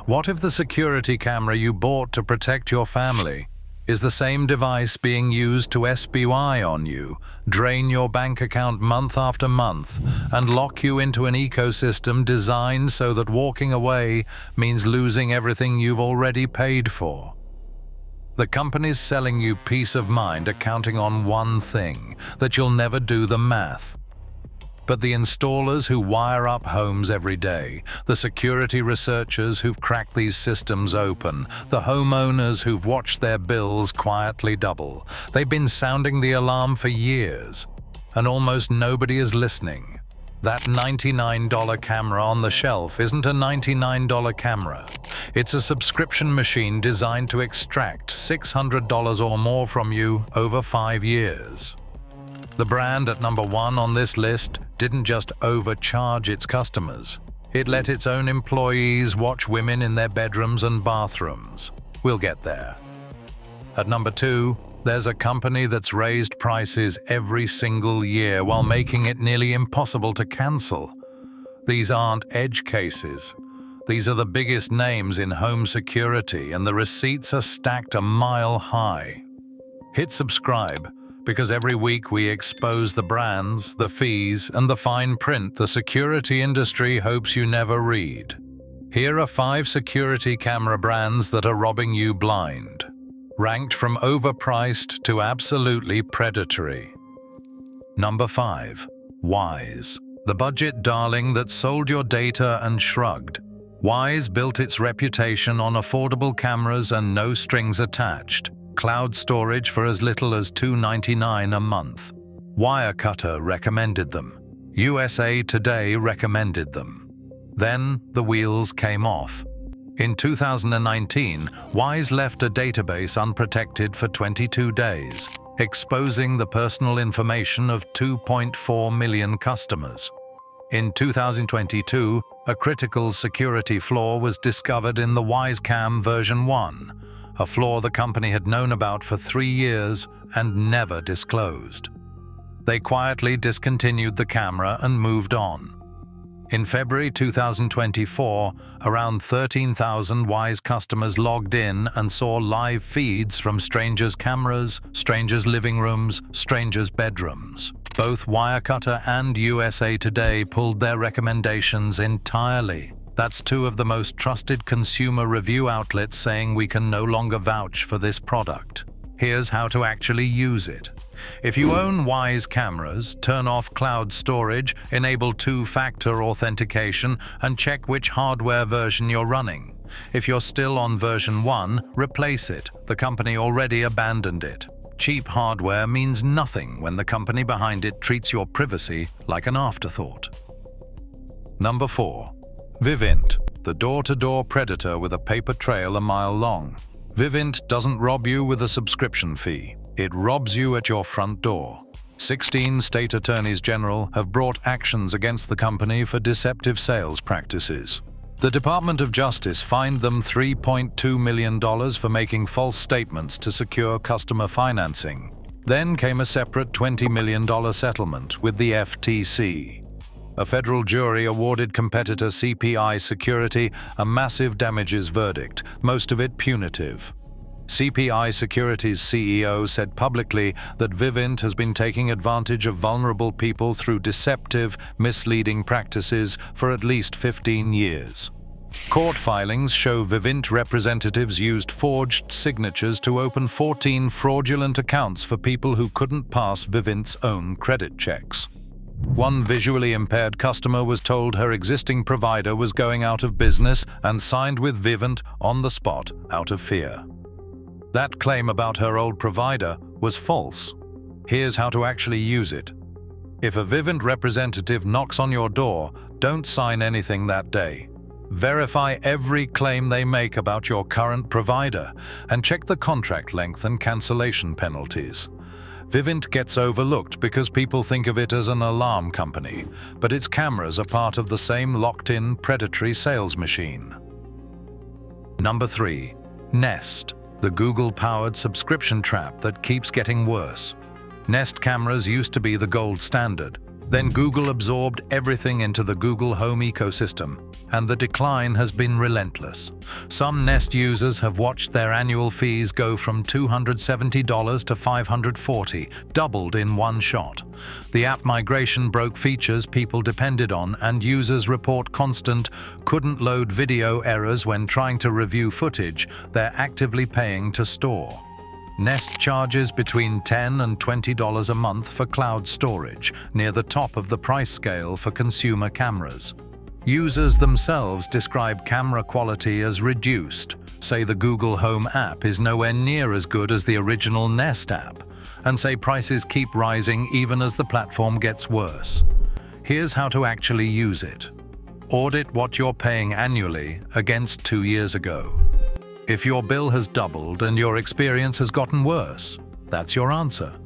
What if the security camera you bought to protect your family is the same device being used to SBY on you, drain your bank account month after month, and lock you into an ecosystem designed so that walking away means losing everything you've already paid for? The companies selling you peace of mind are counting on one thing, that you'll never do the math. But the installers who wire up homes every day, the security researchers who've cracked these systems open, the homeowners who've watched their bills quietly double, they've been sounding the alarm for years, and almost nobody is listening. That $99 camera on the shelf isn't a $99 camera. It's a subscription machine designed to extract $600 or more from you over 5 years. The brand at number 1 on this list didn't just overcharge its customers. It let its own employees watch women in their bedrooms and bathrooms. We'll get there. At number 2, there's a company that's raised prices every single year while making it nearly impossible to cancel. These aren't edge cases. These are the biggest names in home security, and the receipts are stacked a mile high. Hit subscribe, because every week we expose the brands, the fees, and the fine print the security industry hopes you never read. Here are 5 security camera brands that are robbing you blind, ranked from overpriced to absolutely predatory. Number 5. Wyze, the budget darling that sold your data and shrugged. Wyze built its reputation on affordable cameras and no strings attached. Cloud storage for as little as $2.99 a month. Wirecutter recommended them. USA Today recommended them. Then the wheels came off. In 2019, Wyze left a database unprotected for 22 days, exposing the personal information of 2.4 million customers. In 2022, a critical security flaw was discovered in the WyzeCam version 1, a flaw the company had known about for 3 years and never disclosed. They quietly discontinued the camera and moved on. In February 2024, around 13,000 Wyze customers logged in and saw live feeds from strangers' cameras, strangers' living rooms, strangers' bedrooms. Both Wirecutter and USA Today pulled their recommendations entirely. That's 2 of the most trusted consumer review outlets saying we can no longer vouch for this product. Here's how to actually use it. If you own Wyze cameras, turn off cloud storage, enable 2-factor authentication, and check which hardware version you're running. If you're still on version 1, replace it. The company already abandoned it. Cheap hardware means nothing when the company behind it treats your privacy like an afterthought. Number 4. Vivint, the door-to-door predator with a paper trail a mile long. Vivint doesn't rob you with a subscription fee. It robs you at your front door. 16 state attorneys general have brought actions against the company for deceptive sales practices. The Department of Justice fined them $3.2 million for making false statements to secure customer financing. Then came a separate $20 million settlement with the FTC. A federal jury awarded competitor CPI Security a massive damages verdict, most of it punitive. CPI Security's CEO said publicly that Vivint has been taking advantage of vulnerable people through deceptive, misleading practices for at least 15 years. Court filings show Vivint representatives used forged signatures to open 14 fraudulent accounts for people who couldn't pass Vivint's own credit checks. One visually impaired customer was told her existing provider was going out of business and signed with Vivint on the spot out of fear. That claim about her old provider was false. Here's how to actually use it. If a Vivint representative knocks on your door, don't sign anything that day. Verify every claim they make about your current provider and check the contract length and cancellation penalties. Vivint gets overlooked because people think of it as an alarm company, but its cameras are part of the same locked-in predatory sales machine. Number 3. Nest, the Google-powered subscription trap that keeps getting worse. Nest cameras used to be the gold standard. Then Google absorbed everything into the Google Home ecosystem. and the decline has been relentless. Some Nest users have watched their annual fees go from $270 to $540, doubled in one shot. The app migration broke features people depended on, and users report constant couldn't load video errors when trying to review footage they're actively paying to store. Nest charges between $10 and $20 a month for cloud storage, near the top of the price scale for consumer cameras. Users themselves describe camera quality as reduced, say the Google Home app is nowhere near as good as the original Nest app, and say prices keep rising even as the platform gets worse. Here's how to actually use it. Audit what you're paying annually against 2 years ago. If your bill has doubled and your experience has gotten worse, that's your answer.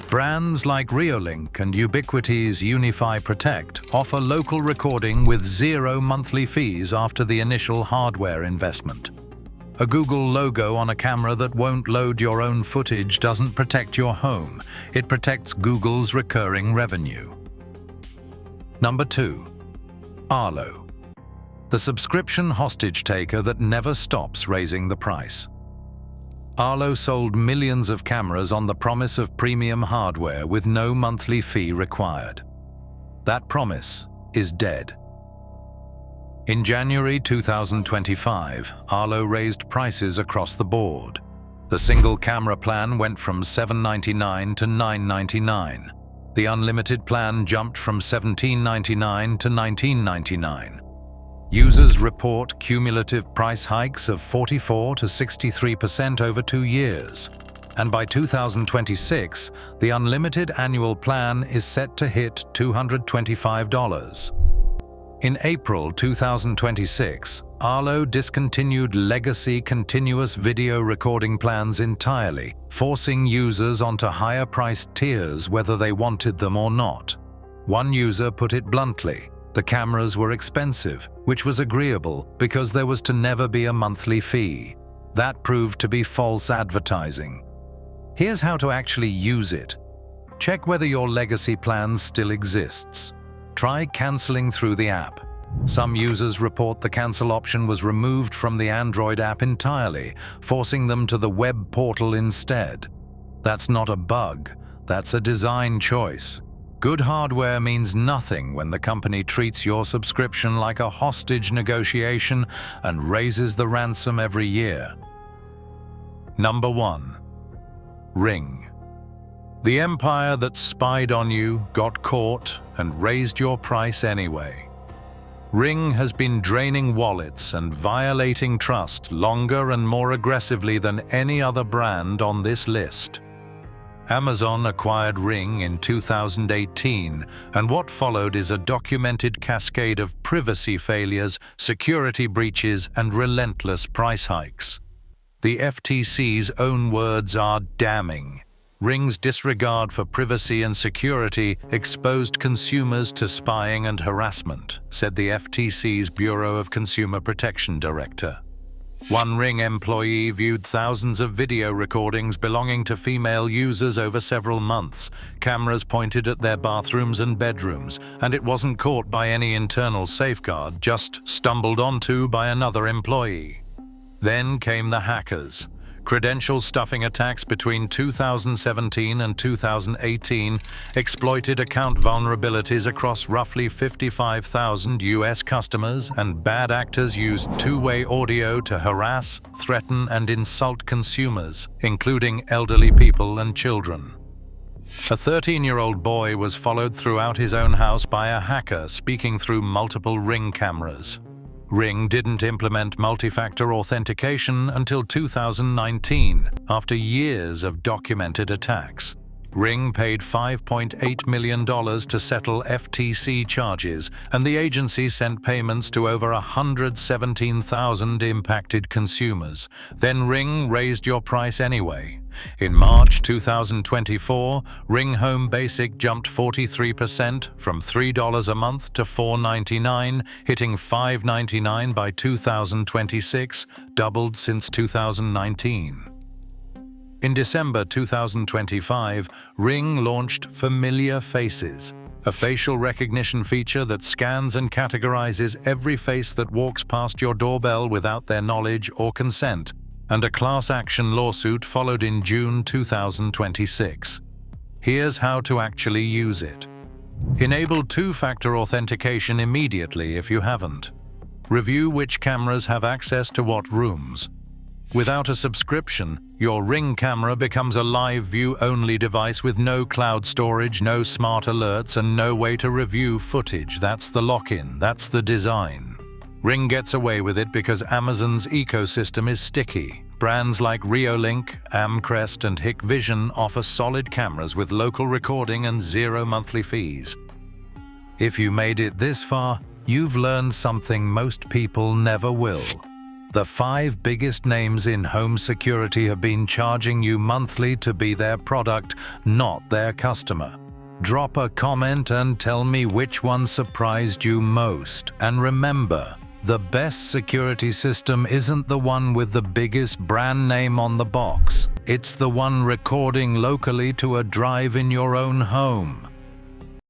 Brands like Reolink and Ubiquiti's Unify Protect offer local recording with 0 monthly fees after the initial hardware investment. A Google logo on a camera that won't load your own footage doesn't protect your home, it protects Google's recurring revenue. Number 2. Arlo. The subscription hostage taker that never stops raising the price. Arlo sold millions of cameras on the promise of premium hardware with no monthly fee required. That promise is dead. In January 2025, Arlo raised prices across the board. The single camera plan went from $799 to $999. The unlimited plan jumped from $1799 to $1999. Users report cumulative price hikes of 44% to 63% over 2 years. And by 2026, the unlimited annual plan is set to hit $225. In April 2026, Arlo discontinued legacy continuous video recording plans entirely, forcing users onto higher-priced tiers whether they wanted them or not. One user put it bluntly: the cameras were expensive, which was agreeable because there was to never be a monthly fee. That proved to be false advertising. Here's how to actually use it. Check whether your legacy plan still exists. Try canceling through the app. Some users report the cancel option was removed from the Android app entirely, forcing them to the web portal instead. That's not a bug, that's a design choice. Good hardware means nothing when the company treats your subscription like a hostage negotiation and raises the ransom every year. Number 1. Ring. The empire that spied on you got caught and raised your price anyway. Ring has been draining wallets and violating trust longer and more aggressively than any other brand on this list. Amazon acquired Ring in 2018, and what followed is a documented cascade of privacy failures, security breaches, and relentless price hikes. The FTC's own words are damning. Ring's disregard for privacy and security exposed consumers to spying and harassment, said the FTC's Bureau of Consumer Protection director. One Ring employee viewed thousands of video recordings belonging to female users over several months. Cameras pointed at their bathrooms and bedrooms, and it wasn't caught by any internal safeguard, just stumbled onto by another employee. Then came the hackers. Credential stuffing attacks between 2017 and 2018 exploited account vulnerabilities across roughly 55,000 US customers, and bad actors used two-way audio to harass, threaten, and insult consumers, including elderly people and children. A 13-year-old boy was followed throughout his own house by a hacker speaking through multiple Ring cameras. Ring didn't implement multi-factor authentication until 2019, after years of documented attacks. Ring paid $5.8 million to settle FTC charges, and the agency sent payments to over 117,000 impacted consumers. Then Ring raised your price anyway. In March 2024, Ring Home Basic jumped 43% from $3 a month to $4.99, hitting $5.99 by 2026, doubled since 2019. In December 2025, Ring launched Familiar Faces, a facial recognition feature that scans and categorizes every face that walks past your doorbell without their knowledge or consent, and a class action lawsuit followed in June 2026. Here's how to actually use it. Enable two-factor authentication immediately if you haven't. Review which cameras have access to what rooms. Without a subscription, your Ring camera becomes a live view-only device with no cloud storage, no smart alerts, and no way to review footage. That's the lock-in, that's the design. Ring gets away with it because Amazon's ecosystem is sticky. Brands like Reolink, Amcrest, and Hikvision offer solid cameras with local recording and zero monthly fees. If you made it this far, you've learned something most people never will. The 5 biggest names in home security have been charging you monthly to be their product, not their customer. Drop a comment and tell me which one surprised you most. And remember, the best security system isn't the one with the biggest brand name on the box. It's the one recording locally to a drive in your own home.